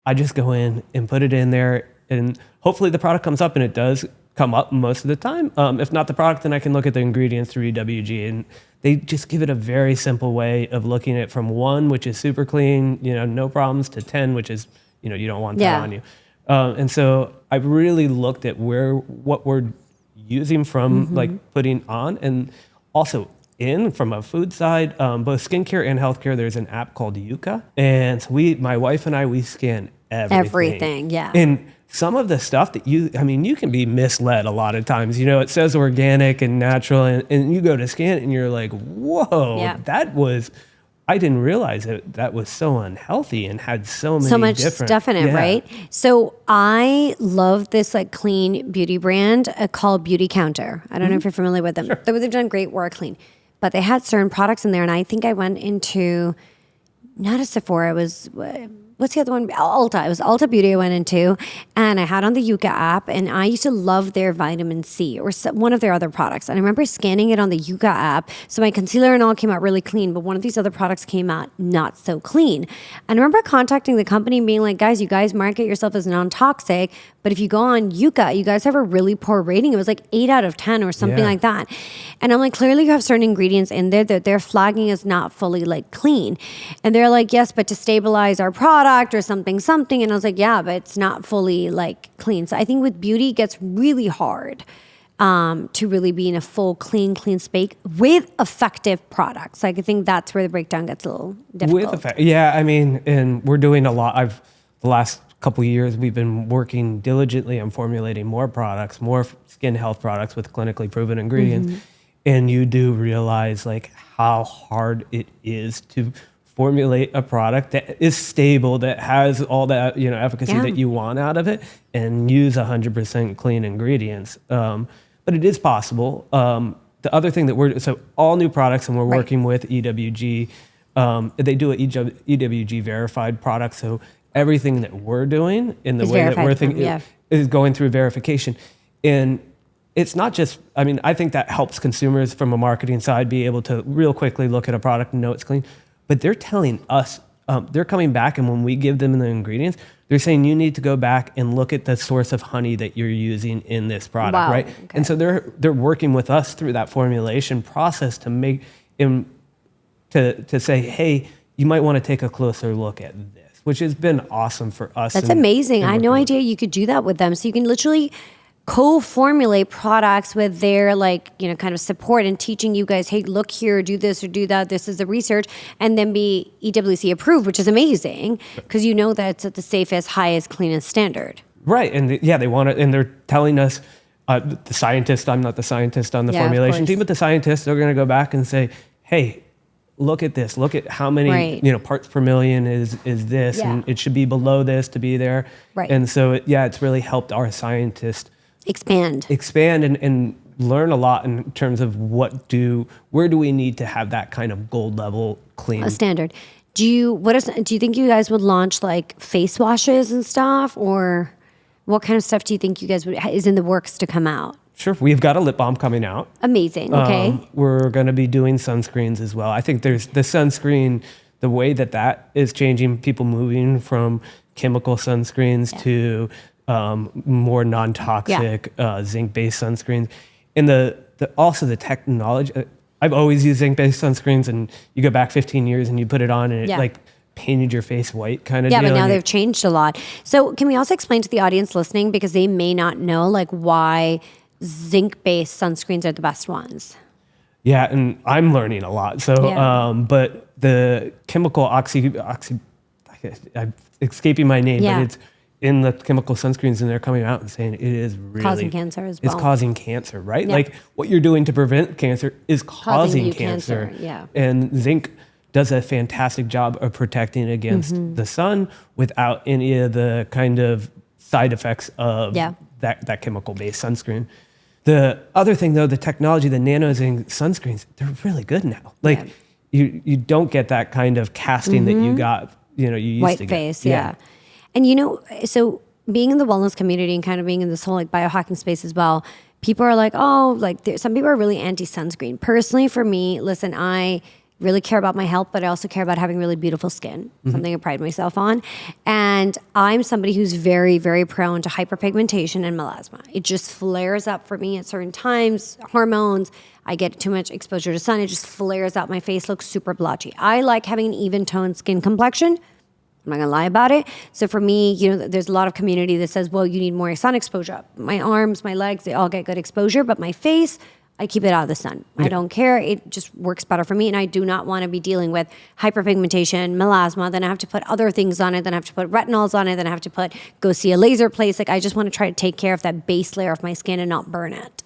Speaker 2: I just go in and put it in there, and hopefully the product comes up, and it does come up most of the time. If not the product, then I can look at the ingredients through EWG, and they just give it a very simple way of looking at it, from 1, which is super clean, no problems, to 10, which is, you don't want that on you. And so I've really looked at what we're using from putting on, and also from a food side, both skincare and healthcare. There's an app called Yuka, and so my wife and I scan everything.
Speaker 1: Yeah.
Speaker 2: And some of the stuff that you can be misled a lot of times. It says organic and natural, and you go to scan it and you're like, whoa, I didn't realize that was so unhealthy and had so much
Speaker 1: stuff in it, right? So I love this clean beauty brand called Beauty Counter. I don't know if you're familiar with them. Sure. They've done great work clean, but they had certain products in there, and I think I went into, not a Sephora, it was what's the other one? Ulta. It was Ulta Beauty I went into, and I had on the Yuka app, and I used to love their vitamin C or one of their other products. And I remember scanning it on the Yuka app, so my concealer and all came out really clean, but one of these other products came out not so clean. And I remember contacting the company and being like, guys, you guys market yourself as non-toxic, but if you go on Yuka, you guys have a really poor rating. It was like 8 out of 10 or something like that. And I'm like, clearly you have certain ingredients in there that they're flagging as not fully like clean. And they're like, yes, but to stabilize our product or something. And I was like, yeah, but it's not fully like clean. So I think with beauty, it gets really hard to really be in a full clean space with effective products. Like I think that's where the breakdown gets a little difficult.
Speaker 2: I mean, and we're doing a lot. The last couple of years, we've been working diligently on formulating more products, more skin health products with clinically proven ingredients. And you do realize like how hard it is to formulate a product that is stable, that has all that efficacy that you want out of it, and use 100% clean ingredients. But it is possible. The other thing that so all new products, and we're working with EWG. They do an EWG verified product, so everything that we're doing in the way that we're thinking is going through verification. And it's not just, I mean, I think that helps consumers from a marketing side be able to real quickly look at a product and know it's clean. But they're telling us, they're coming back, and when we give them the ingredients, they're saying you need to go back and look at the source of honey that you're using in this product, right? Okay. And so they're working with us through that formulation process to make to say, hey, you might want to take a closer look at this, which has been awesome for us.
Speaker 1: That's amazing. I had no idea you could do that with them. So you can literally co-formulate products with their kind of support and teaching you guys, hey, look here, do this or do that. This is the research, and then be EWC approved, which is amazing because you know that it's at the safest, highest, cleanest standard.
Speaker 2: Right, and they want it, and they're telling us, the scientist. I'm not the scientist on the formulation team, but the scientists are going to go back and say, hey, look at this. Look at how many parts per million is this, and it should be below this to be there. Right. And so it's really helped our scientists expand and learn a lot in terms of where do we need to have that kind of gold level clean
Speaker 1: a standard. Do you think you guys would launch like face washes and stuff, or what kind of stuff do you think you guys is in the works to come out?
Speaker 2: Sure. We've got a lip balm coming out.
Speaker 1: Amazing. Okay.
Speaker 2: We're going to be doing sunscreens as well. I think there's the sunscreen, the way that is changing, people moving from chemical sunscreens to more non-toxic zinc-based sunscreens. And also the technology. I've always used zinc-based sunscreens, and you go back 15 years and you put it on and it painted your face white kind of deal.
Speaker 1: Yeah, but now they've changed a lot. So can we also explain to the audience listening, because they may not know why zinc-based sunscreens are the best ones?
Speaker 2: Yeah, and I'm learning a lot. So, but the chemical I'm escaping my name, but it's in the chemical sunscreens, and they're coming out and saying it is really
Speaker 1: causing cancer as well.
Speaker 2: It's causing cancer, right? Yeah. Like what you're doing to prevent cancer is causing cancer. Yeah. And zinc does a fantastic job of protecting against the sun without any of the kind of side effects of that chemical-based sunscreen. The other thing, though, the technology, the nano zinc sunscreens, they're really good now. You don't get that kind of casting that you got, you used
Speaker 1: white
Speaker 2: to get.
Speaker 1: White face, yeah. And so being in the wellness community and kind of being in this whole biohacking space as well, people are like, some people are really anti-sunscreen. Personally, for me, listen, I really care about my health, but I also care about having really beautiful skin, something I pride myself on. And I'm somebody who's very, very prone to hyperpigmentation and melasma. It just flares up for me at certain times, hormones. I get too much exposure to sun. It just flares out. My face looks super blotchy. I like having an even toned skin complexion. I'm not gonna lie about it. So for me, there's a lot of community that says, well, you need more sun exposure. My arms, my legs, they all get good exposure, but my face, I keep it out of the sun. Yeah. I don't care. It just works better for me. And I do not want to be dealing with hyperpigmentation, melasma. Then I have to put other things on it. Then I have to put retinols on it. Then I have to go see a laser place. I just want to try to take care of that base layer of my skin and not burn it.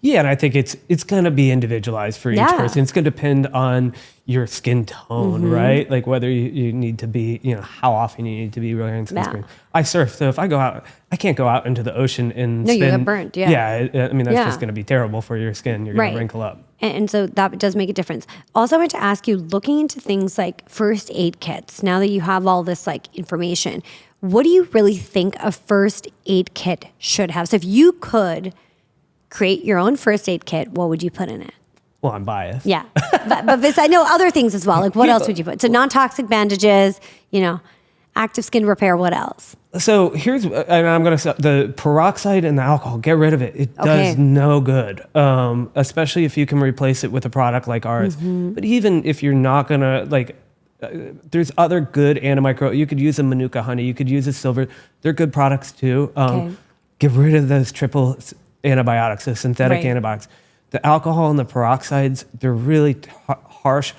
Speaker 2: Yeah, and I think it's going to be individualized for each person. It's going to depend on your skin tone, right? Like whether you need to be, how often you need to be wearing sunscreen. I surf, so if I go out, I can't go out into the ocean and
Speaker 1: you get burnt.
Speaker 2: Yeah, I mean, that's just going to be terrible for your skin. You're going to wrinkle up.
Speaker 1: And so that does make a difference. Also, I want to ask you, looking into things like first aid kits, now that you have all this like information, what do you really think a first aid kit should have? So if you could create your own first aid kit, what would you put in it?
Speaker 2: Well, I'm biased.
Speaker 1: Yeah. but I know other things as well. Like what else would you put? So non-toxic bandages, active skin repair, what else?
Speaker 2: So here's, and I'm going to say the peroxide and the alcohol, get rid of it. It does no good, especially if you can replace it with a product like ours. But even if you're not going to, there's other good antimicrobial. You could use a Manuka honey. You could use a silver. They're good products too. Get rid of those triple antibiotics, the synthetic antibiotics. The alcohol and the peroxides, they're really harsh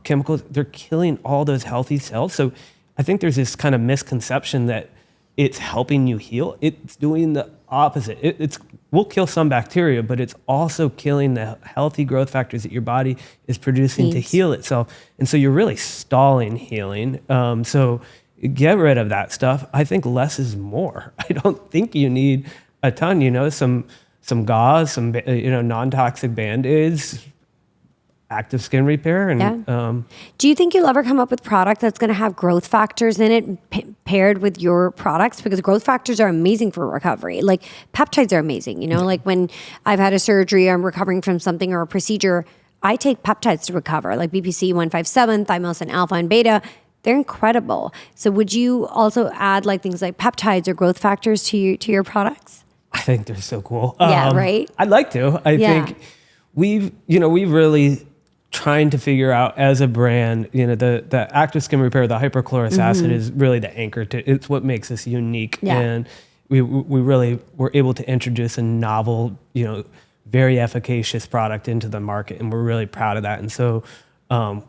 Speaker 2: chemicals. They're killing all those healthy cells. So I think there's this kind of misconception that it's helping you heal. It's doing the opposite. It will kill some bacteria, but it's also killing the healthy growth factors that your body is producing to heal itself. And so you're really stalling healing. So get rid of that stuff. I think less is more. I don't think you need a ton, some gauze, some non-toxic Band-Aids, active skin repair. And
Speaker 1: do you think you'll ever come up with product that's going to have growth factors in it paired with your products? Because growth factors are amazing for recovery. Like peptides are amazing. Like when I've had a surgery, I'm recovering from something or a procedure, I take peptides to recover, like BPC 157, thymosin alpha and beta. They're incredible. So would you also add like things like peptides or growth factors to your products?
Speaker 2: I think they're so cool.
Speaker 1: Yeah, right?
Speaker 2: I'd like to. I think we've really trying to figure out as a brand, the active skin repair, the hyperchlorous acid is really the anchor to, it's what makes us unique. And we really were able to introduce a novel, very efficacious product into the market. And we're really proud of that. And so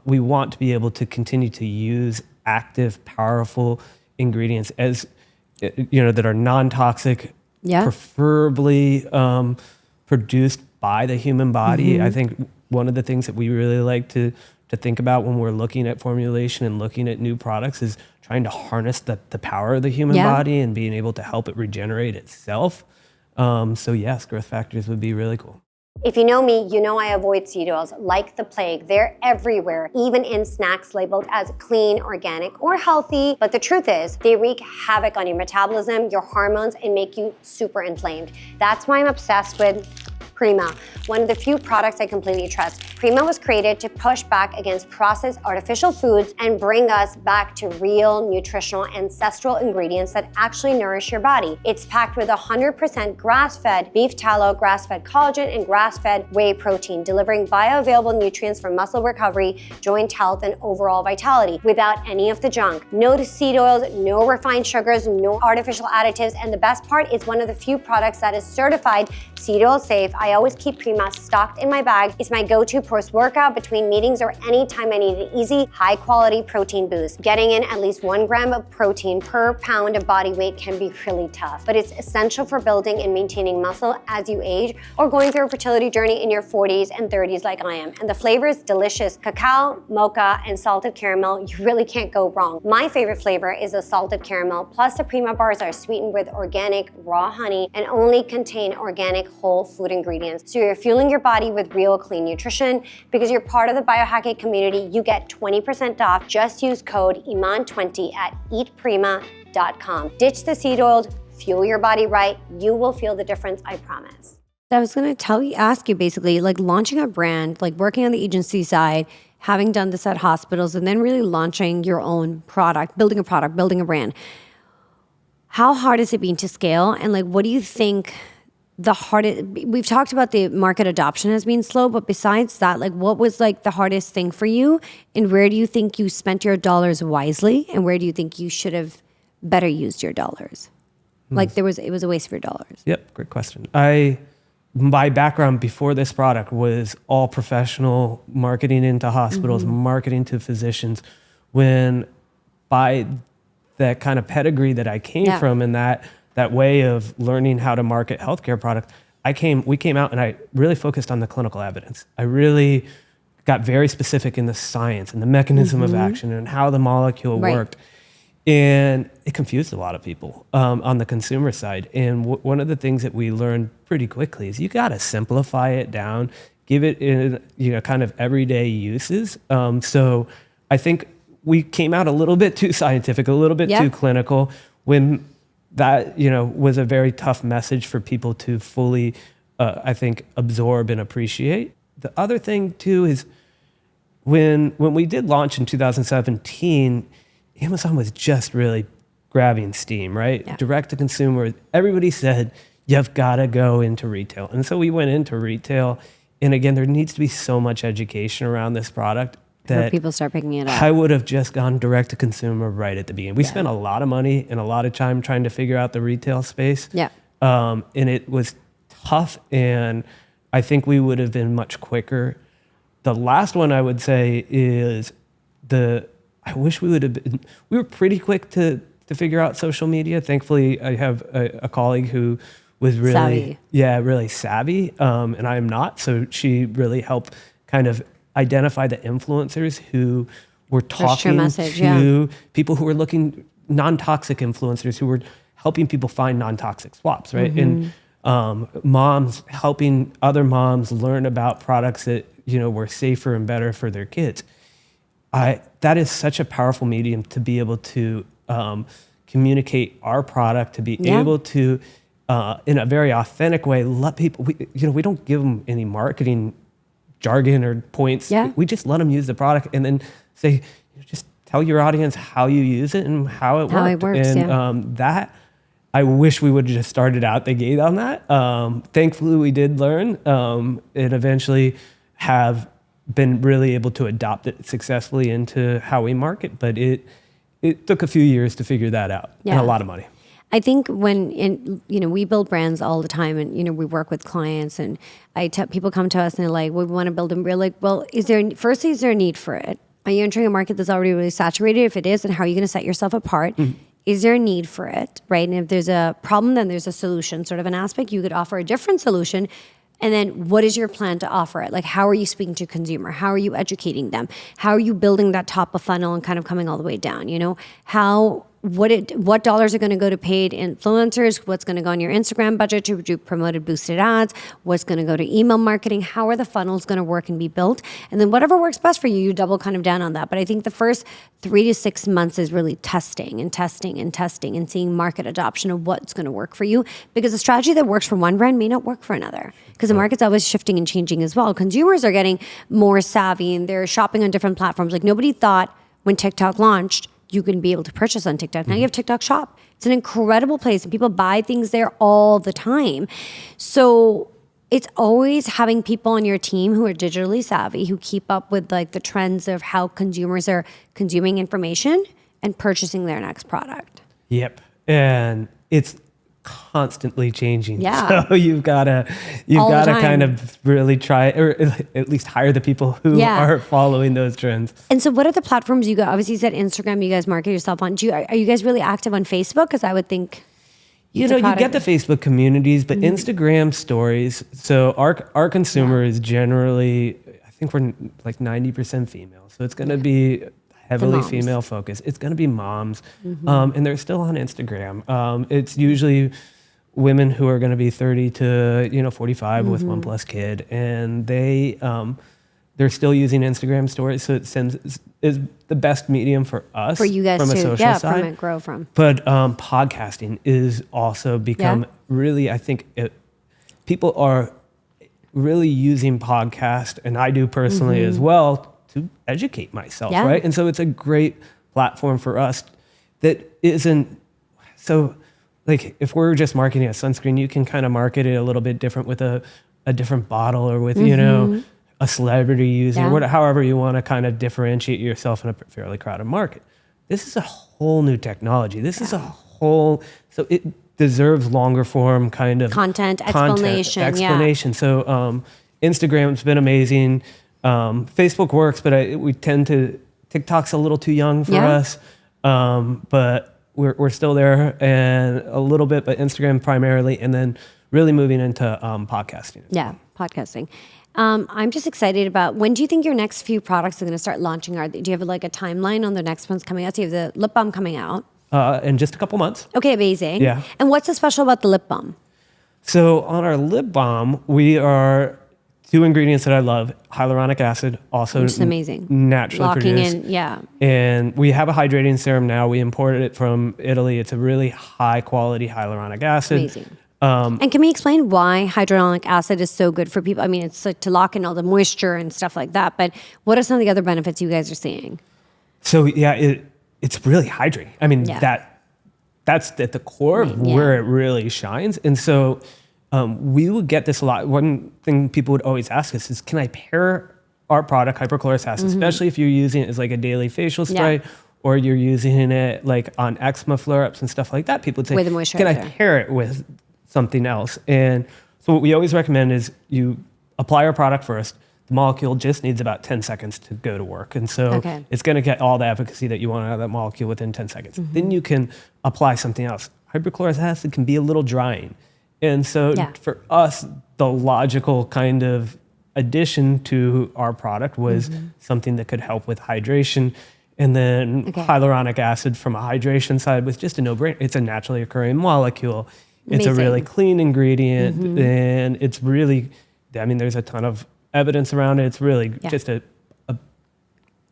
Speaker 2: we want to be able to continue to use active, powerful ingredients as, that are non-toxic, preferably produced by the human body. I think one of the things that we really like to think about when we're looking at formulation and looking at new products is trying to harness the power of the human body and being able to help it regenerate itself. So yes, growth factors would be really cool.
Speaker 1: If you know me, you know I avoid seed oils like the plague. They're everywhere, even in snacks labeled as clean, organic, or healthy. But the truth is, they wreak havoc on your metabolism, your hormones, and make you super inflamed. That's why I'm obsessed with Prima, one of the few products I completely trust. Prima was created to push back against processed artificial foods and bring us back to real, nutritional, ancestral ingredients that actually nourish your body. It's packed with 100% grass-fed beef tallow, grass-fed collagen, and grass-fed whey protein, delivering bioavailable nutrients for muscle recovery, joint health, and overall vitality without any of the junk. No seed oils, no refined sugars, no artificial additives, and the best part is one of the few products that is certified seed oil safe. I always keep Prima stocked in my bag. It's my go-to post-workout, between meetings, or anytime I need an easy, high-quality protein boost. Getting in at least 1 gram of protein per pound of body weight can be really tough, but it's essential for building and maintaining muscle as you age or going through a fertility journey in your 40s and 30s like I am. And the flavor is delicious. Cacao, mocha, and salted caramel. You really can't go wrong. My favorite flavor is the salted caramel, plus the Prima bars are sweetened with organic raw honey and only contain organic whole food ingredients. So you're fueling your body with real clean nutrition. Because you're part of the Biohack-it community, you get 20% off. Just use code IMAN20 at eatprima.com. Ditch the seed oils, fuel your body right. You will feel the difference, I promise. I was going to ask you basically, like launching a brand, like working on the agency side, having done this at hospitals, and then really launching your own product, building a brand. How hard has it been to scale? And like, what do you think the hardest, we've talked about the market adoption has been slow, but besides that, like what was like the hardest thing for you? And where do you think you spent your dollars wisely? And where do you think you should have better used your dollars? Like it was a waste of your dollars.
Speaker 2: Yep, great question. My background before this product was all professional marketing into hospitals, marketing to physicians. When by that kind of pedigree that I came from and that way of learning how to market healthcare products, we came out and I really focused on the clinical evidence. I really got very specific in the science and the mechanism of action and how the molecule worked. And it confused a lot of people on the consumer side. And one of the things that we learned pretty quickly is you got to simplify it down, give it in, kind of everyday uses. So I think we came out a little bit too scientific, a little bit too clinical, when that, was a very tough message for people to fully, I think, absorb and appreciate. The other thing too is when we did launch in 2017, Amazon was just really grabbing steam, right? Yeah. Direct to consumer. Everybody said, you've got to go into retail. And so we went into retail. And again, there needs to be so much education around this product that
Speaker 1: people start picking it up.
Speaker 2: I would have just gone direct to consumer right at the beginning. We spent a lot of money and a lot of time trying to figure out the retail space. Yeah. And it was tough. And I think we would have been much quicker. The last one I would say is I wish we would have been, we were pretty quick to figure out social media. Thankfully, I have a colleague who was really, really savvy, and I am not. So she really helped kind of identify the influencers who were talking to people who were looking, non-toxic influencers who were helping people find non-toxic swaps, right? And moms helping other moms learn about products that, were safer and better for their kids. That is such a powerful medium to be able to communicate our product, to be able to, in a very authentic way, let people, we don't give them any marketing jargon or points. Yeah. We just let them use the product and then say, just tell your audience how you use it and how it works. And that, I wish we would have just started out the gate on that. Thankfully, we did learn and eventually have been really able to adopt it successfully into how we market, but it took a few years to figure that out and a lot of money.
Speaker 1: I think when we build brands all the time, and we work with clients, and people come to us and they're like, well, we want to build them. We're like, well, is there a need for it? Are you entering a market that's already really saturated? If it is, then how are you going to set yourself apart? Is there a need for it, right? And if there's a problem, then there's a solution, sort of an aspect. You could offer a different solution. And then what is your plan to offer it? Like, how are you speaking to consumer? How are you educating them? How are you building that top of funnel and kind of coming all the way down? What dollars are going to go to paid influencers? What's going to go on your Instagram budget to do promoted boosted ads? What's going to go to email marketing? How are the funnels going to work and be built? And then whatever works best for you, you double kind of down on that. But I think the first 3 to 6 months is really testing and seeing market adoption of what's going to work for you. Because a strategy that works for one brand may not work for another. Because the market's always shifting and changing as well. Consumers are getting more savvy and they're shopping on different platforms. Like, nobody thought when TikTok launched, you can be able to purchase on TikTok. Now you have TikTok Shop. It's an incredible place and people buy things there all the time. So it's always having people on your team who are digitally savvy, who keep up with like the trends of how consumers are consuming information and purchasing their next product.
Speaker 2: Yep. And it's constantly changing.
Speaker 1: Yeah.
Speaker 2: So you've got to kind of really try, or at least hire the people who are following those trends.
Speaker 1: And so what are the platforms you got? Obviously you said Instagram, you guys market yourself on. Are you guys really active on Facebook? Because I would think
Speaker 2: you get the Facebook communities, but Instagram stories. So our consumer is generally, I think we're like 90% female. So it's going to be heavily female focused. It's going to be moms, and they're still on Instagram. It's usually women who are going to be 30 to 45 with 1+ kid, and they're still using Instagram stories. So it is the best medium for us,
Speaker 1: for you guys
Speaker 2: from a social side.
Speaker 1: From it grow from.
Speaker 2: But podcasting is also become really, I think people are really using podcast, and I do personally as well, to educate myself, right? And so it's a great platform for us that isn't, so like if we're just marketing a sunscreen, you can kind of market it a little bit different with a different bottle or with, a celebrity using it, however you want to kind of differentiate yourself in a fairly crowded market. This is a whole new technology. This is a whole, so it deserves longer form kind of
Speaker 1: content, explanation.
Speaker 2: So Instagram's been amazing. Facebook works, but we tend to, TikTok's a little too young for us, but we're still there and a little bit, but Instagram primarily. And then really moving into podcasting.
Speaker 1: Yeah, podcasting. I'm just excited about, when do you think your next few products are going to start launching? Do you have like a timeline on the next ones coming out? So you have the lip balm coming out.
Speaker 2: In just a couple months.
Speaker 1: Okay, amazing.
Speaker 2: Yeah.
Speaker 1: And what's so special about the lip balm?
Speaker 2: So on our lip balm, we are 2 ingredients that I love: hyaluronic acid, also
Speaker 1: Which is amazing.
Speaker 2: Naturally
Speaker 1: Locking
Speaker 2: produced.
Speaker 1: in, yeah.
Speaker 2: And we have a hydrating serum now. We imported it from Italy. It's a really high quality hyaluronic acid.
Speaker 1: Amazing. And can we explain why hyaluronic acid is so good for people? I mean, it's like to lock in all the moisture and stuff like that, but what are some of the other benefits you guys are seeing?
Speaker 2: So yeah, it's really hydrating. I mean,
Speaker 1: Yeah.
Speaker 2: that's at the core of where it really shines. And so we would get this a lot. One thing people would always ask us is, can I pair our product, Hyperchlorous acid, especially if you're using it as like a daily facial spray, or you're using it like on eczema flare-ups and stuff like that? People would say,
Speaker 1: With the moisturizer.
Speaker 2: can I pair it with something else? And so what we always recommend is you apply our product first. The molecule just needs about 10 seconds to go to work. And so it's going to get all the efficacy that you want out of that molecule within 10 seconds. Then you can apply something else. Hyperchlorous acid can be a little drying. And so for us, the logical kind of addition to our product was something that could help with hydration. And then hyaluronic acid from a hydration side was just a no-brainer. It's a naturally occurring molecule. It's a really clean ingredient. And it's really, I mean, there's a ton of evidence around it. It's really just a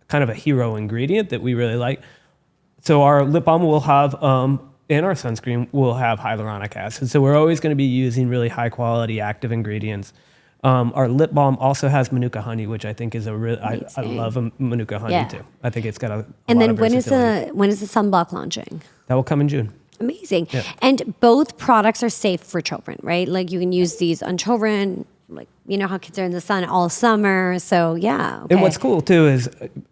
Speaker 2: kind of a hero ingredient that we really like. So our lip balm will have, and our sunscreen will have hyaluronic acid. So we're always going to be using really high quality active ingredients. Our lip balm also has Manuka honey, which I think is a really, I love Manuka honey too. I think it's got a
Speaker 1: And
Speaker 2: lot
Speaker 1: then
Speaker 2: of
Speaker 1: when
Speaker 2: versatility.
Speaker 1: is the sunblock launching?
Speaker 2: That will come in June.
Speaker 1: Amazing. And both products are safe for children, right? Like you can use these on children, like, you know how kids are in the sun all summer. So
Speaker 2: And what's cool too is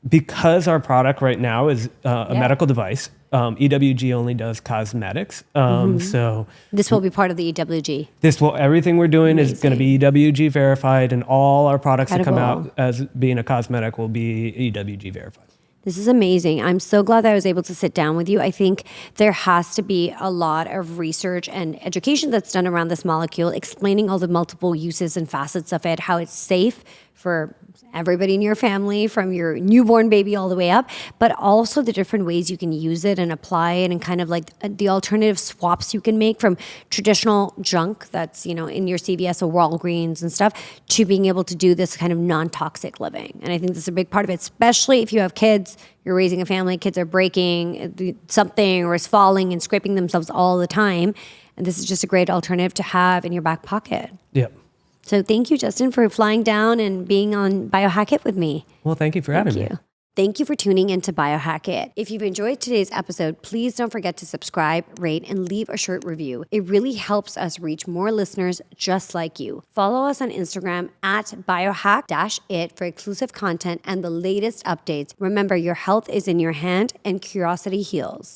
Speaker 2: because our product right now is a medical device, EWG only does cosmetics. So
Speaker 1: this will be part of the EWG.
Speaker 2: Everything we're doing is going to be EWG verified, and all our products that come out as being a cosmetic will be EWG verified.
Speaker 1: This is amazing. I'm so glad that I was able to sit down with you. I think there has to be a lot of research and education that's done around this molecule, explaining all the multiple uses and facets of it, how it's safe for everybody in your family, from your newborn baby all the way up, but also the different ways you can use it and apply it, and kind of like the alternative swaps you can make from traditional junk that's, you know, in your CVS or Walgreens and stuff, to being able to do this kind of non-toxic living. And I think this is a big part of it, especially if you have kids, you're raising a family, kids are breaking something or is falling and scraping themselves all the time. And this is just a great alternative to have in your back pocket.
Speaker 2: Yep.
Speaker 1: So thank you, Justin, for flying down and being on Biohack-it with me.
Speaker 2: Well, thank you for having me.
Speaker 1: Thank you for tuning into Biohack-it. If you've enjoyed today's episode, please don't forget to subscribe, rate, and leave a short review. It really helps us reach more listeners just like you. Follow us on Instagram at biohack-it for exclusive content and the latest updates. Remember, your health is in your hand and curiosity heals.